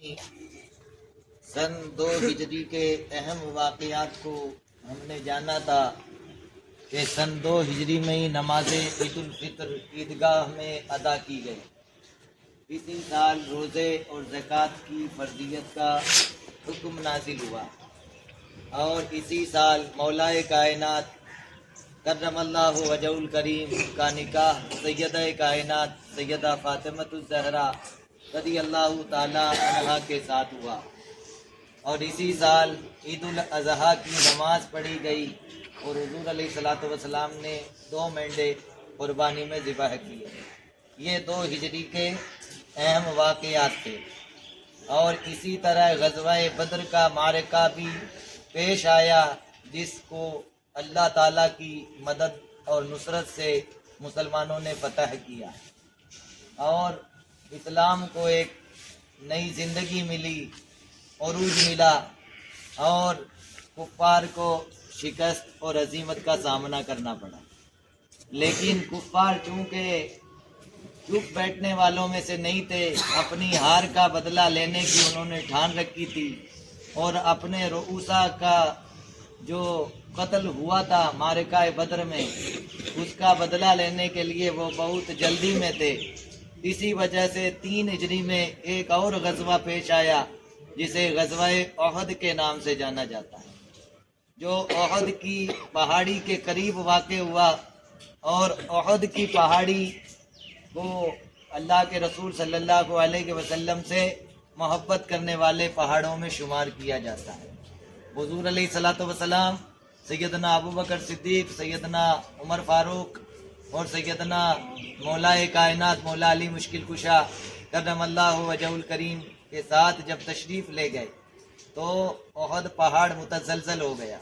سن 2 ہجری کے اہم واقعات کو ہم نے جانا تھا کہ سن 2 ہجری میں ہی نماز عید الفطر عیدگاہ میں ادا کی گئی۔ اسی سال روزے اور زکوٰۃ کی فرضیت کا حکم نازل ہوا اور اسی سال مولائے کائنات کرم اللہ وجہ الکریم کا نکاح سیدہ کائنات سیدہ فاطمہ الزہرا رضی اللہ تعالی عنہا کے ساتھ ہوا، اور اسی سال عید الاضحیٰ کی نماز پڑھی گئی اور حضور علیہ الصلوۃ والسلام نے 2 مینڈے قربانی میں ذبح کیے۔ یہ 2 ہجری کے اہم واقعات تھے، اور اسی طرح غزوہ بدر کا معرکہ بھی پیش آیا، جس کو اللہ تعالیٰ کی مدد اور نصرت سے مسلمانوں نے فتح کیا اور اسلام کو ایک نئی زندگی ملی، عروج ملا، اور کفار کو شکست اور ہزیمت کا سامنا کرنا پڑا۔ لیکن کفار چونکہ چپ بیٹھنے والوں میں سے نہیں تھے، اپنی ہار کا بدلہ لینے کی انہوں نے ٹھان رکھی تھی، اور اپنے رؤوسا کا جو قتل ہوا تھا معرکہ بدر میں، اس کا بدلہ لینے کے لیے وہ بہت جلدی میں تھے۔ اسی وجہ سے 3 ہجری میں ایک اور غزوہ پیش آیا جسے غزوہ احد کے نام سے جانا جاتا ہے، جو احد کی پہاڑی کے قریب واقع ہوا، اور احد کی پہاڑی کو اللہ کے رسول صلی اللہ علیہ وسلم سے محبت کرنے والے پہاڑوں میں شمار کیا جاتا ہے۔ حضور علیہ الصلوۃ والسلام، سیدنا ابوبکر صدیق، سیدنا عمر فاروق اور سیدنا مولائے کائنات مولا علی مشکل کشا کرم اللہ وجہ الکریم کے ساتھ جب تشریف لے گئے تو احد پہاڑ متزلزل ہو گیا،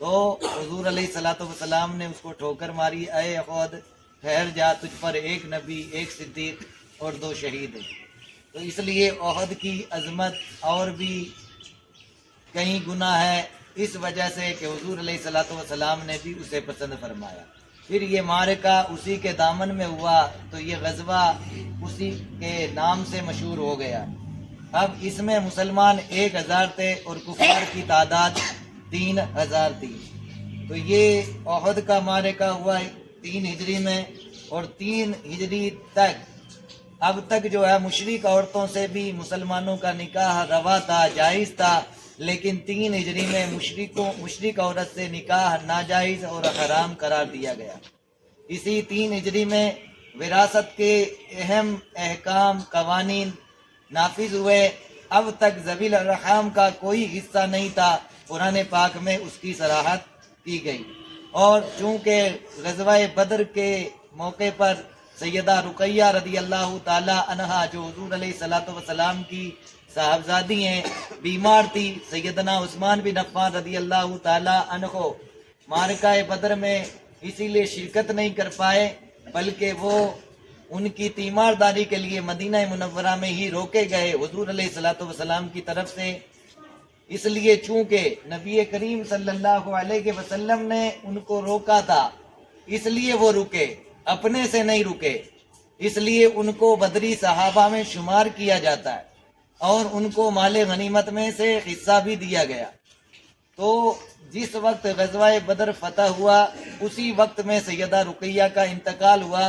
تو حضور علیہ الصلوۃ والسلام نے اس کو ٹھوکر ماری، اے احد ٹھہر جا، تجھ پر 1 نبی، 1 صدیق اور 2 شہید ہیں۔ تو اس لیے احد کی عظمت اور بھی کئی گنا ہے، اس وجہ سے کہ حضور علیہ الصلوۃ والسلام نے بھی اسے پسند فرمایا۔ پھر یہ معرکہ اسی کے دامن میں ہوا تو یہ غزوہ اسی کے نام سے مشہور ہو گیا۔ اب اس میں مسلمان 1000 تھے اور کفار کی تعداد 3000 تھی۔ تو یہ احد کا معرکہ ہوا 3 ہجری میں، اور 3 ہجری تک اب تک جو ہے مشرک عورتوں سے بھی مسلمانوں کا نکاح روا تھا، جائز تھا، لیکن 3 ہجری میں مشرک عورت سے نکاح ناجائز اور حرام قرار دیا گیا۔ اسی 3 ہجری میں وراثت کے اہم احکام قوانین نافذ ہوئے۔ اب تک ذوی الارحام کا کوئی حصہ نہیں تھا، قرآن پاک میں اس کی صراحت کی گئی، اور چونکہ غزوہ بدر کے موقع پر سیدہ رقیہ رضی اللہ تعالی عنہا، جو حضور علیہ الصلوۃ والسلام کی صاحبزادی ہیں، بیمار تھی، سیدنا عثمان بن عفان رضی اللہ تعالی عنہ معرکہ بدر میں اسی لیے شرکت نہیں کر پائے، بلکہ وہ ان کی تیمارداری کے لیے مدینہ منورہ میں ہی روکے گئے حضور علیہ الصلوۃ والسلام کی طرف سے۔ اس لیے چونکہ نبی کریم صلی اللہ علیہ وسلم نے ان کو روکا تھا، اس لیے وہ رکے، اپنے سے نہیں رکے، اس لیے ان کو بدری صحابہ میں شمار کیا جاتا ہے، اور ان کو مال غنیمت میں سے حصہ بھی دیا گیا۔ تو جس وقت غزوہ بدر فتح ہوا اسی وقت میں سیدہ رقیہ کا انتقال ہوا،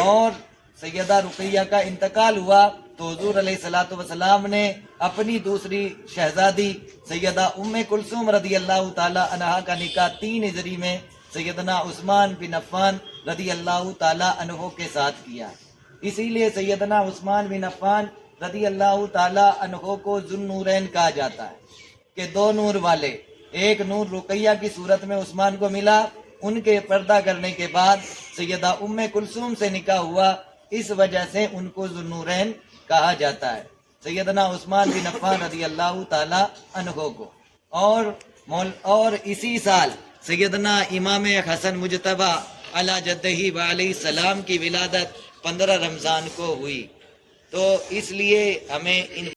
اور سیدہ رقیہ کا انتقال ہوا تو حضور علیہ الصلوۃ والسلام نے اپنی دوسری شہزادی سیدہ ام کلثوم رضی اللہ تعالی عنہا کا نکاح 3 ہجری میں سیدنا عثمان بن عفان رضی اللہ تعالی عنہ کے ساتھ کیا۔ اسی لیے سیدنا عثمان بن عفان رضی اللہ تعالی عنہ کو ذو النورین کہا جاتا ہے، کہ 2 نور والے، ایک نور رقیہ کی صورت میں عثمان کو ملا، ان کے پردہ کرنے کے بعد سیدہ ام کلثوم سے نکاح ہوا، اس وجہ سے ان کو ذو النورین کہا جاتا ہے، سیدنا عثمان بن عفان رضی اللہ تعالی عنہ کو۔ اور اسی سال سیدنا امام حسن مجتبی علی جدہ و علیہ السلام کی ولادت 15 رمضان کو ہوئی۔ تو اس لیے ہمیں ان